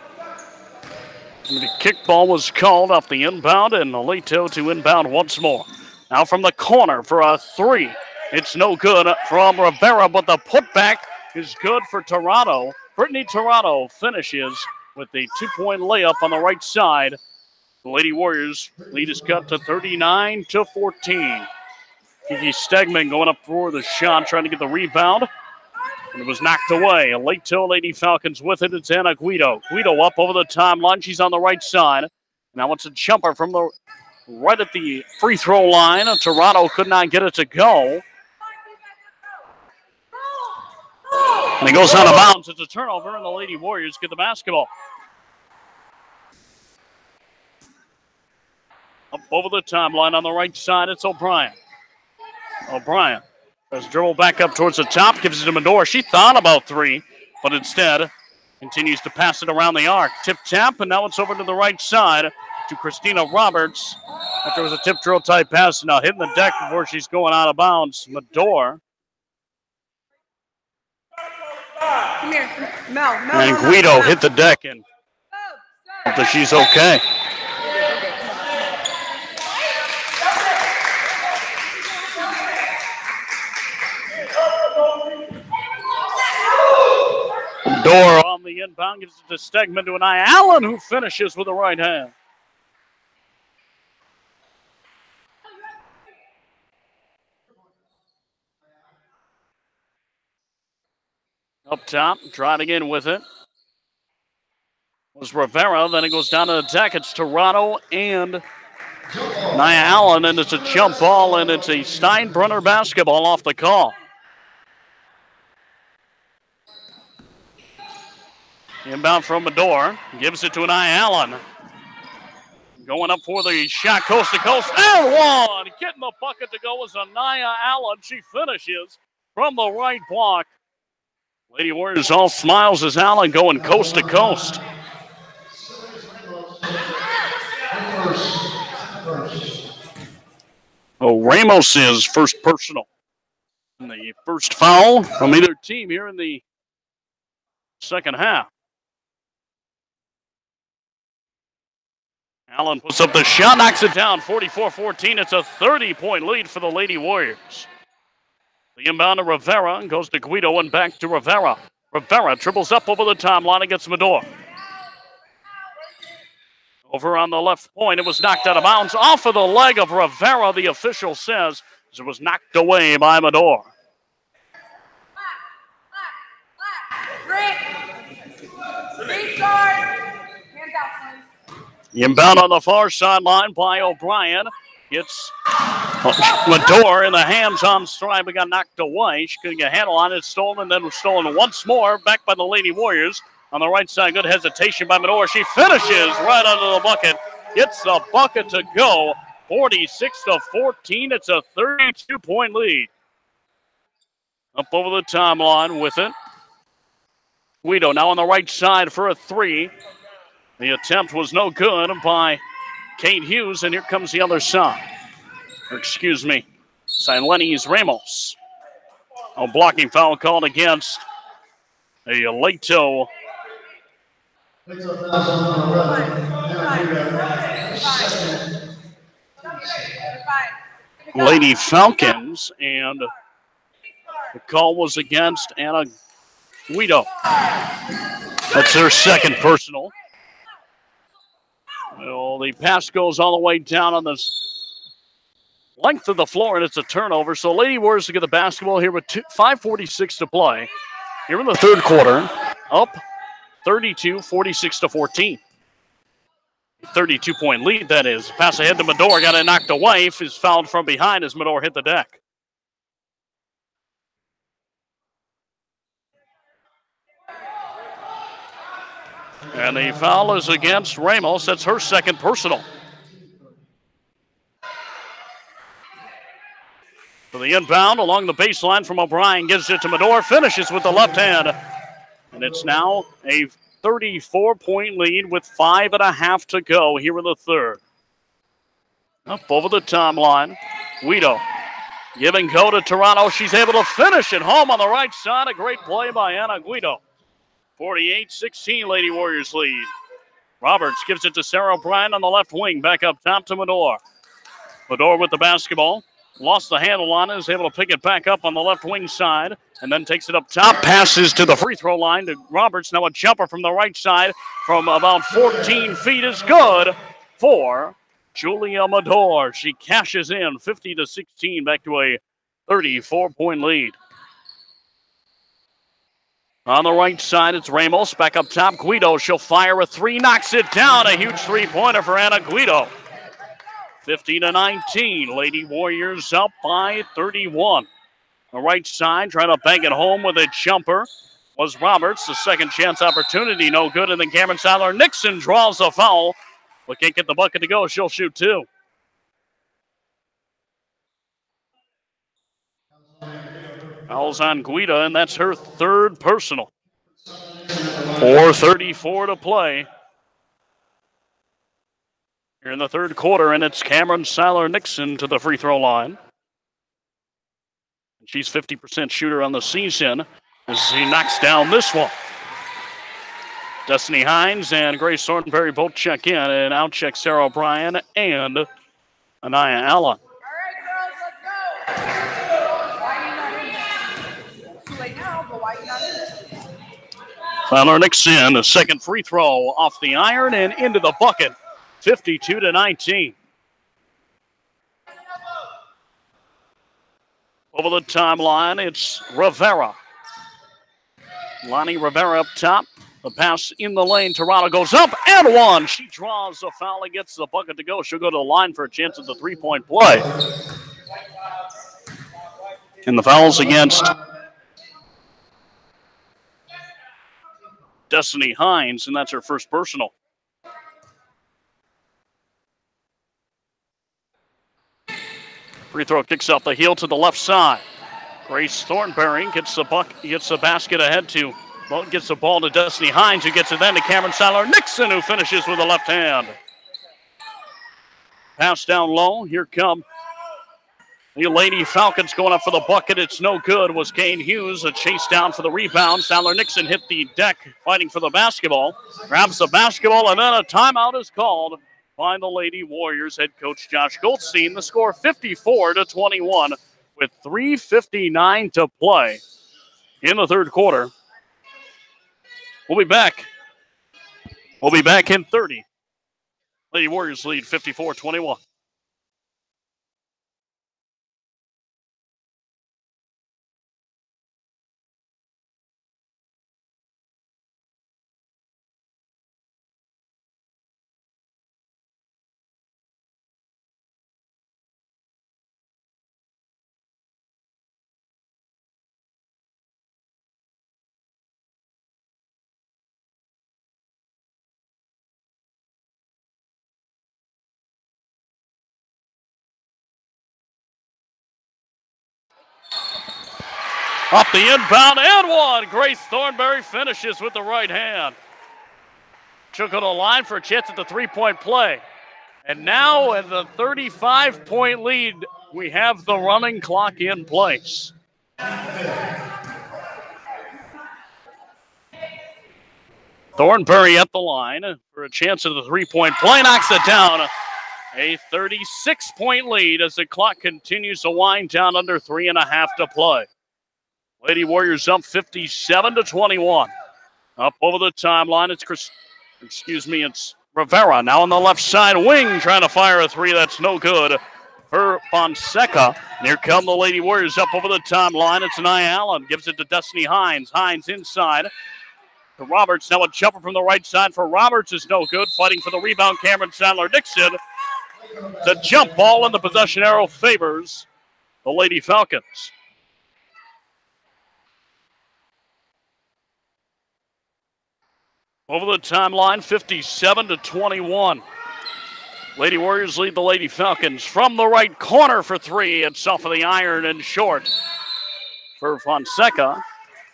And the kickball was called off the inbound, and Leto to inbound once more. Now from the corner for a three. It's no good from Rivera, but the putback is good for Toronto. Brittany Toronto finishes with a two-point layup on the right side. The Lady Warriors lead is cut to 39-14. Kiki Stegman going up for the shot, trying to get the rebound. And it was knocked away. Leto Lady Falcons with it. It's Anna Guido. Guido up over the timeline. She's on the right side. Now it's a jumper from the right at the free throw line. Toronto could not get it to go. And it goes out of bounds. It's a turnover, and the Lady Warriors get the basketball. Up over the timeline on the right side, it's O'Brien. O'Brien does dribble back up towards the top, gives it to Medora. She thought about three, but instead continues to pass it around the arc. Tip tap, and now it's over to the right side to Christina Roberts. After it was a tip drill type pass, now hitting the deck before she's going out of bounds. Medora. Come here, Mel. And Guido hit the deck, and hope that she's okay. Door on the inbound, gives it to Stegman to an eye. Allen, who finishes with the right hand. Up top, driving in with it was Rivera. Then it goes down to the deck. It's Toronto and Nia Allen, and it's a jump ball, and it's a Steinbrenner basketball off the call. Inbound from Medora, gives it to an eye Allen. Going up for the shot, coast to coast, and one! Getting the bucket to go is Anaya Allen. She finishes from the right block. Lady Warriors all smiles as Allen going coast to coast. Oh, Ramos's first personal. And the first foul from either team here in the second half. Allen puts up the shot, knocks it down, 44-14. It's a 30-point lead for the Lady Warriors. The inbound to Rivera goes to Guido and back to Rivera. Rivera dribbles up over the timeline against Medora. Over on the left point, it was knocked out of bounds off of the leg of Rivera, the official says, as it was knocked away by Medora. Restart. Hands out, please. Inbound on the far sideline by O'Brien. It's Medora in the hands on stride, but got knocked away. She couldn't get a handle on it. Stolen, then was stolen once more. Back by the Lady Warriors. On the right side, good hesitation by Medora. She finishes right under the bucket. Gets the bucket to go. 46-14. It's a 32-point lead. Up over the timeline with it. Guido now on the right side for a three. The attempt was no good by Kate Hughes, and here comes the other side. Or excuse me, Silenes Ramos. A blocking foul called against a Leto. Lady Falcons, and the call was against Anna Guido. That's their second personal. Well, the pass goes all the way down on the length of the floor, and it's a turnover. So Lady Warriors to get the basketball here with 5:46 to play. Here in the third quarter, up 32, 46-14. 32-point lead, that is. Pass ahead to Medor, got it knocked away. Is fouled from behind as Medor hit the deck. And the foul is against Ramos. That's her second personal. For the inbound along the baseline from O'Brien, gives it to Medor, finishes with the left hand. And it's now a 34-point lead with 5.5 to go here in the third. Up over the timeline, Guido give and go to Toronto. She's able to finish it home on the right side. A great play by Anna Guido. 48-16, Lady Warriors lead. Roberts gives it to Sarah O'Brien on the left wing. Back up top to Medor. Medor with the basketball. Lost the handle on it. Is able to pick it back up on the left wing side. And then takes it up top. Passes to the free throw line to Roberts. Now a jumper from the right side from about 14 feet is good for Julia Medor. She cashes in 50-16 back to a 34-point lead. On the right side, it's Ramos. Back up top, Guido. She'll fire a three, knocks it down. A huge three-pointer for Anna Guido. 50-19. Lady Warriors up by 31. The right side, trying to bang it home with a jumper was Roberts. The second chance opportunity, no good. And then Cameron Seiler-Nixon draws a foul, but can't get the bucket to go. She'll shoot two. Fouls on Guida, and that's her third personal. 4:34 to play here in the third quarter, and it's Cameron Seiler-Nixon to the free throw line. She's 50% shooter on the season as she knocks down this one. Destiny Hines and Grace Thornberry both check in, and out check Sarah O'Brien and Anaya Allen. Seiler-Nixon, a second free throw off the iron and into the bucket, 52-19. Over the timeline, it's Rivera. Lonnie Rivera up top. The pass in the lane. Toronto goes up and one. She draws a foul and gets the bucket to go. She'll go to the line for a chance at the three-point play. And the foul's against Destiny Hines, and that's her first personal. Free throw kicks off the heel to the left side. Grace Thornberry gets the basket ahead to, well, gets the ball to Destiny Hines, who gets it then to Cameron Seiler-Nixon, who finishes with the left hand. Pass down low. Here come the Lady Falcons going up for the bucket. It's no good. Was Kane Hughes. A chase down for the rebound. Seiler-Nixon hit the deck fighting for the basketball. Grabs the basketball, and then a timeout is called by the Lady Warriors head coach Josh Goldstein. The score 54-21 with 3:59 to play in the third quarter. We'll be back. We'll be back in 30. Lady Warriors lead 54-21. Up the inbound and one. Grace Thornberry finishes with the right hand. She'll go to the line for a chance at the three-point play. And now at the 35-point lead, we have the running clock in place. Thornberry at the line for a chance at the three-point play. Knocks it down. A 36-point lead as the clock continues to wind down under 3.5 to play. Lady Warriors up 57-21. Up over the timeline, it's Rivera now on the left side wing trying to fire a three. That's no good for Fonseca. And here come the Lady Warriors up over the timeline. It's Nia Allen. Gives it to Destiny Hines. Hines inside to Roberts. Now a jumper from the right side for Roberts is no good. Fighting for the rebound, Cameron Sandler-Dixon. The jump ball and the possession arrow favors the Lady Falcons. Over the timeline, 57-21. Lady Warriors lead the Lady Falcons from the right corner for three. It's off of the iron and short for Fonseca.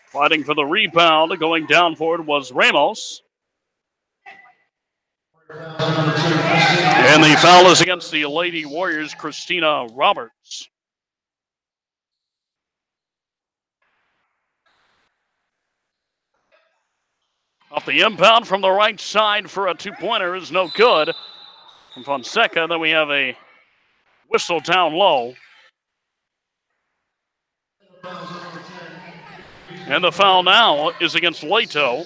Fighting for the rebound, going down for it was Ramos. And the foul is against the Lady Warriors, Christina Roberts. Off the inbound from the right side for a two-pointer is no good from Fonseca. Then we have a whistle down low. And the foul now is against Leto.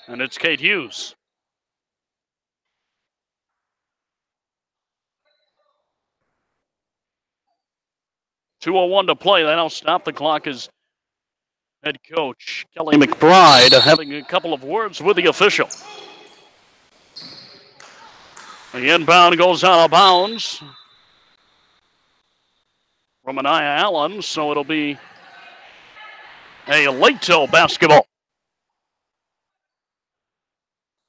And it's Kate Hughes. 2:01 to play. They now stop the clock as head coach Kelly McBride having a couple of words with the official. The inbound goes out of bounds from Nia Allen, so it'll be a Leto basketball.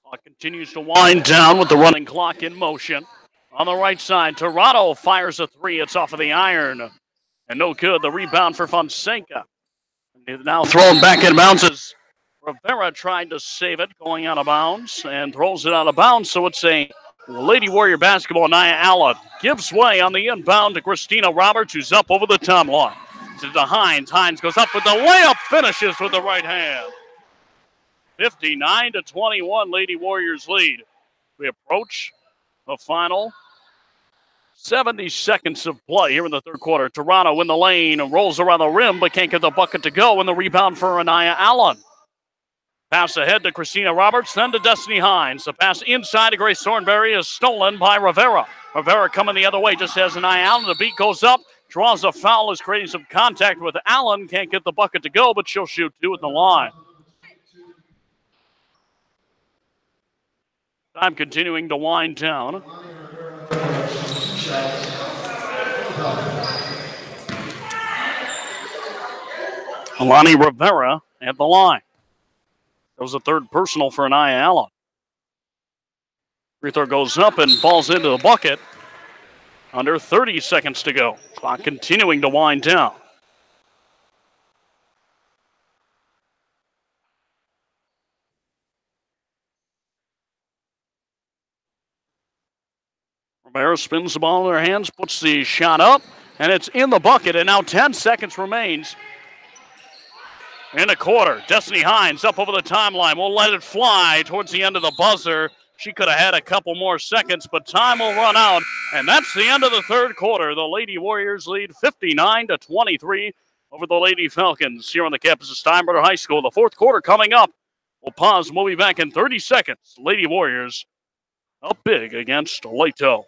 Clock continues to wind down with the running clock in motion. On the right side, Toronto fires a three. It's off of the iron. And no good. The rebound for Fonseca. Now thrown back in bounds as Rivera tried to save it, going out of bounds, and throws it out of bounds. So it's a Lady Warrior basketball. Nia Allen gives way on the inbound to Christina Roberts, who's up over the timeline. To Hines. Hines goes up with the layup, finishes with the right hand. 59-21, Lady Warriors lead. We approach the final 70 seconds of play here in the third quarter. Toronto in the lane, rolls around the rim, but can't get the bucket to go. And the rebound for Nia Allen. Pass ahead to Christina Roberts, then to Destiny Hines. The pass inside to Grace Thornberry is stolen by Rivera. Rivera coming the other way, just as Nia Allen. The beat goes up, draws a foul, is creating some contact with Allen. Can't get the bucket to go, but she'll shoot two at the line. Time continuing to wind down. Alani Rivera at the line. That was a third personal for Nia Allen. Free throw goes up and falls into the bucket. Under 30 seconds to go. Clock continuing to wind down. Rivera spins the ball in her hands, puts the shot up, and it's in the bucket. And now 10 seconds remains in the quarter. Destiny Hines up over the timeline. We'll let it fly towards the end of the buzzer. She could have had a couple more seconds, but time will run out. And that's the end of the third quarter. The Lady Warriors lead 59-23 over the Lady Falcons here on the campus of Steinbrenner High School. The fourth quarter coming up. We'll pause and we'll be back in 30 seconds. Lady Warriors up big against Leto.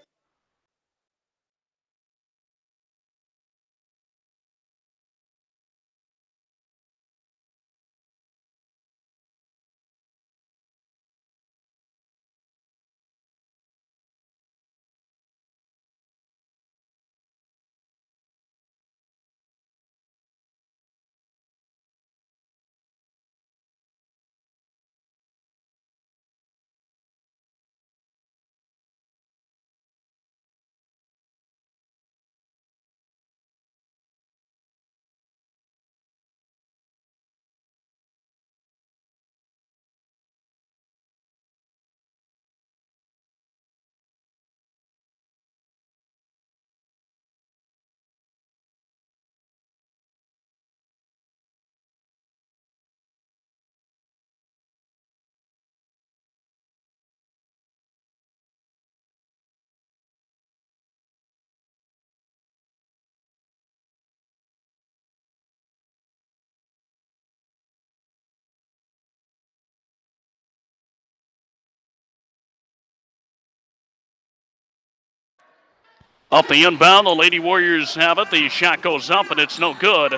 Off the inbound, the Lady Warriors have it. The shot goes up, and it's no good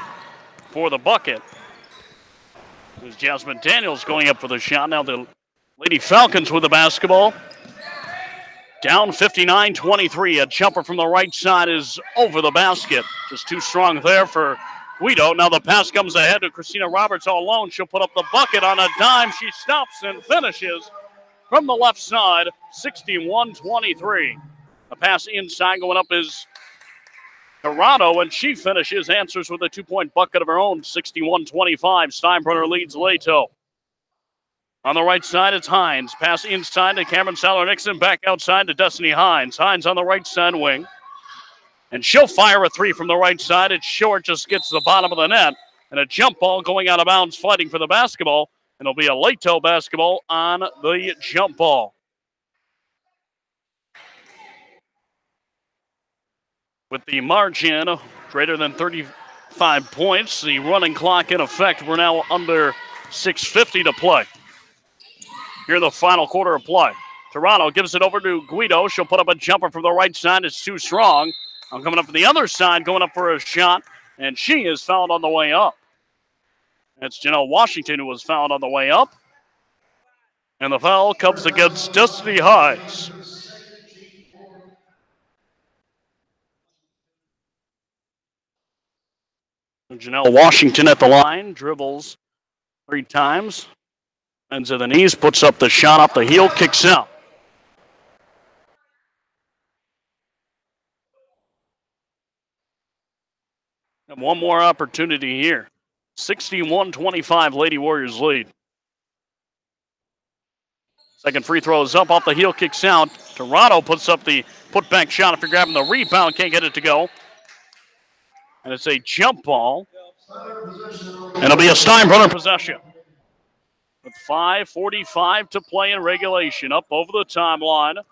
for the bucket. There's Jasmine Daniels going up for the shot. Now the Lady Falcons with the basketball. Down 59-23. A jumper from the right side is over the basket. Just too strong there for Guido. Now the pass comes ahead to Christina Roberts all alone. She'll put up the bucket on a dime. She stops and finishes from the left side, 61-23. A pass inside going up is Toronto, and she finishes, answers with a 2-point bucket of her own, 61-25. Steinbrenner leads Leto. On the right side, it's Hines. Pass inside to Cameron Saller-Nixon, back outside to Destiny Hines. Hines on the right side wing. And she'll fire a three from the right side. It's short, just gets to the bottom of the net. And a jump ball going out of bounds, fighting for the basketball. And it'll be a Leto basketball on the jump ball. With the margin greater than 35 points, the running clock in effect, we're now under 6:50 to play. Here in the final quarter of play. Toronto gives it over to Guido. She'll put up a jumper from the right side. It's too strong. I'm coming up from the other side, going up for a shot, and she is fouled on the way up. It's Janelle Washington who was fouled on the way up. And the foul comes against Destiny Hines. Janelle Washington at the line, dribbles 3 times. Bends to the knees, puts up the shot off the heel, kicks out. And one more opportunity here. 61-25, Lady Warriors lead. Second free throw is up, off the heel, kicks out. Toronto puts up the putback shot after grabbing the rebound, can't get it to go. And it's a jump ball. And it'll be a Steinbrenner possession. With 5:45 to play in regulation, up over the timeline.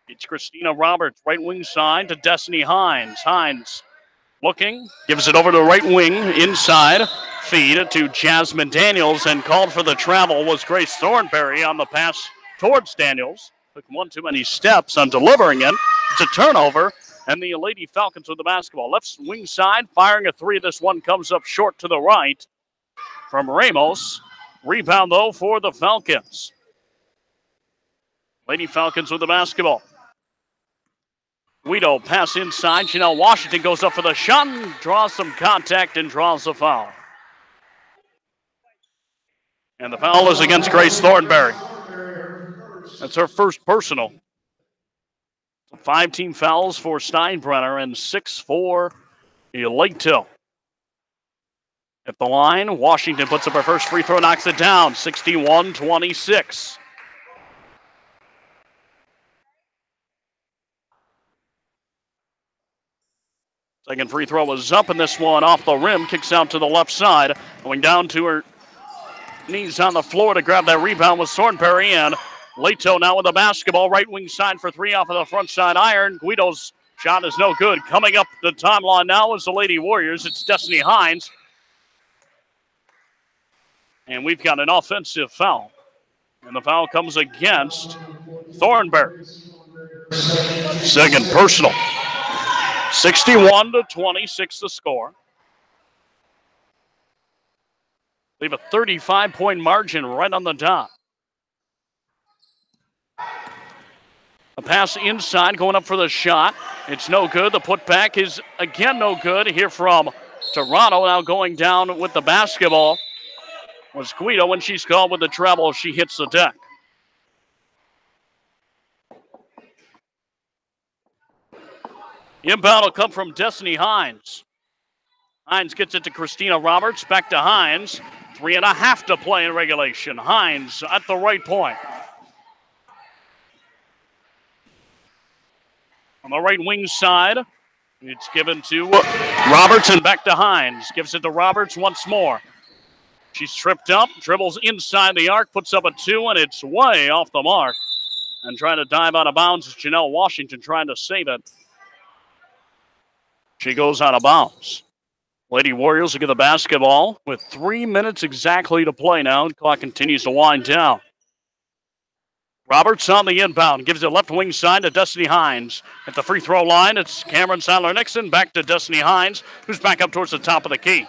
It's Christina Roberts, right wing side to Destiny Hines. Hines looking, gives it over to right wing, inside. Feed to Jasmine Daniels, and called for the travel was Grace Thornberry on the pass towards Daniels. Took one too many steps on delivering it. It's a turnover, and the Lady Falcons with the basketball. Left wing side, firing a three. This one comes up short to the right from Ramos. Rebound, though, for the Falcons. Lady Falcons with the basketball. Guido pass inside. Janelle Washington goes up for the shot and draws some contact and draws a foul. And the foul is against Grace Thornberry. That's her first personal. 5 team fouls for Steinbrenner and 6 for Leto. At the line, Washington puts up her first free throw, knocks it down, 61-26. Second free throw was up, and this one off the rim, kicks out to the left side. Going down to her knees on the floor to grab that rebound with Thornberry, and Leto now with the basketball, right wing side for three off of the front side iron. Guido's shot is no good. Coming up the timeline now is the Lady Warriors. It's Destiny Hines. And we've got an offensive foul. And the foul comes against Thornberry. Second personal. 61-26 the score. Leave a 35-point margin right on the dot. A pass inside, going up for the shot. It's no good. The putback is again no good. Here from Toronto, now going down with the basketball was Guido. When she's called with the treble, she hits the deck. Inbound will come from Destiny Hines. Hines gets it to Christina Roberts. Back to Hines. 3.5 to play in regulation. Hines at the right point. On the right wing side, it's given to Roberts and back to Hines. Gives it to Roberts once more. She's tripped up, dribbles inside the arc, puts up a 2, and it's way off the mark. And trying to dive out of bounds is Janelle Washington trying to save it. She goes out of bounds. Lady Warriors will get the basketball with 3 minutes exactly to play now. The clock continues to wind down. Roberts on the inbound, gives it left wing side to Destiny Hines. At the free throw line, it's Cameron Seiler-Nixon, back to Destiny Hines, who's back up towards the top of the key.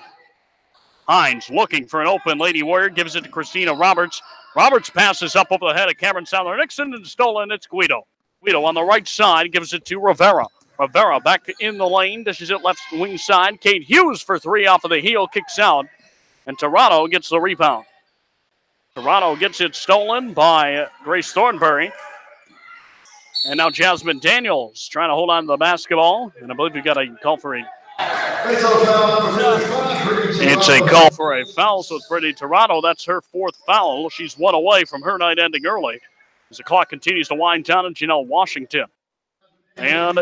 Hines looking for an open Lady Warrior, gives it to Christina Roberts. Roberts passes up over the head of Cameron Seiler-Nixon and stolen. It's Guido. Guido on the right side gives it to Rivera. Rivera back in the lane, dishes it left wing side. Kate Hughes for three off of the heel, kicks out, and Toronto gets the rebound. Toronto gets it stolen by Grace Thornberry. And now Jasmine Daniels trying to hold on to the basketball. And I believe we got a call for a... It's a call for a foul, so it's Brittany Toronto. That's her fourth foul. She's one away from her night ending early as the clock continues to wind down, and Janelle Washington and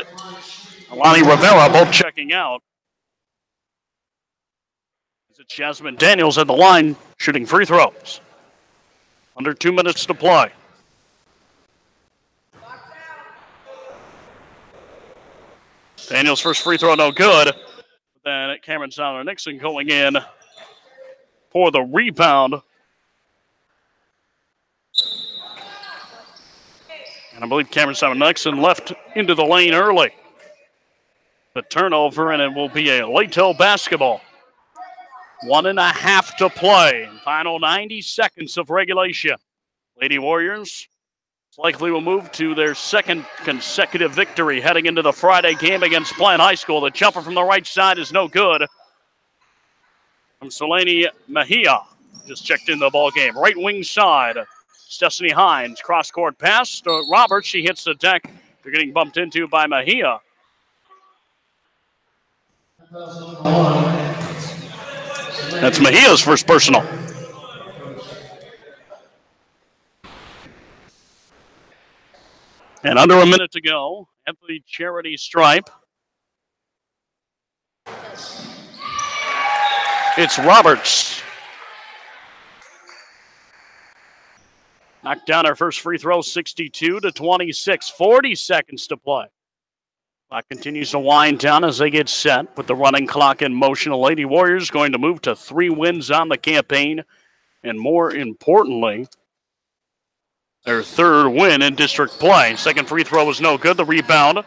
Alani Rivera both checking out. It's Jasmine Daniels at the line shooting free throws. Under 2 minutes to play. Daniels' first free throw, no good. But then Cameron Seiler-Nixon going in for the rebound. And I believe Cameron Seiler-Nixon left into the lane early. The turnover, and it will be a Leto basketball. 1.5 to play. Final 90 seconds of regulation. Lady Warriors likely will move to their second consecutive victory heading into the Friday game against Plant High School. The jumper from the right side is no good. From Selene Mejia. Just checked in the ball game. Right wing side. It's Destiny Hines. Cross-court pass to Roberts. She hits the deck. They're getting bumped into by Mejia. That's Mejia's first personal. And under a minute to go at the charity stripe. It's Roberts. Knocked down her first free throw, 62-26. 40 seconds to play. Clock continues to wind down as they get set with the running clock in motion. The Lady Warriors going to move to 3 wins on the campaign. And more importantly, their third win in district play. Second free throw was no good. The rebound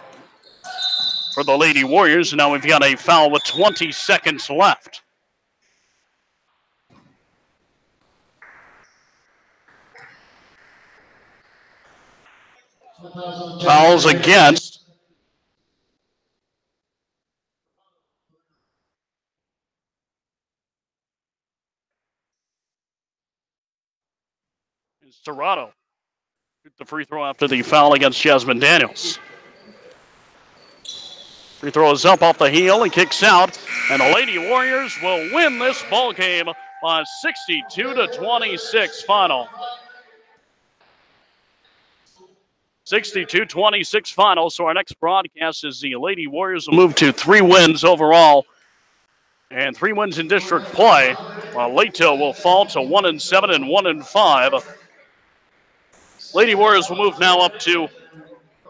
for the Lady Warriors. And now we've got a foul with 20 seconds left. Fouls against is Toronto. Shoot the free throw after the foul against Jasmine Daniels. Free throw is up off the heel and kicks out. And the Lady Warriors will win this ball game by 62-26 final. 62-26 final. So our next broadcast is the Lady Warriors will move to 3 wins overall and 3 wins in district play, while Leto will fall to 1-7 and 1-5. Lady Warriors will move now up to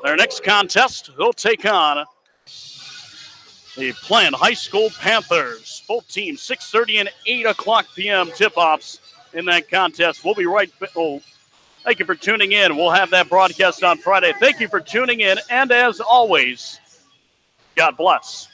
their next contest. They'll take on the Plant High School Panthers. Both teams 6:30 and 8 o'clock p.m. tip-offs in that contest. We'll be right back. Thank you for tuning in. We'll have that broadcast on Friday. Thank you for tuning in, and as always, God bless.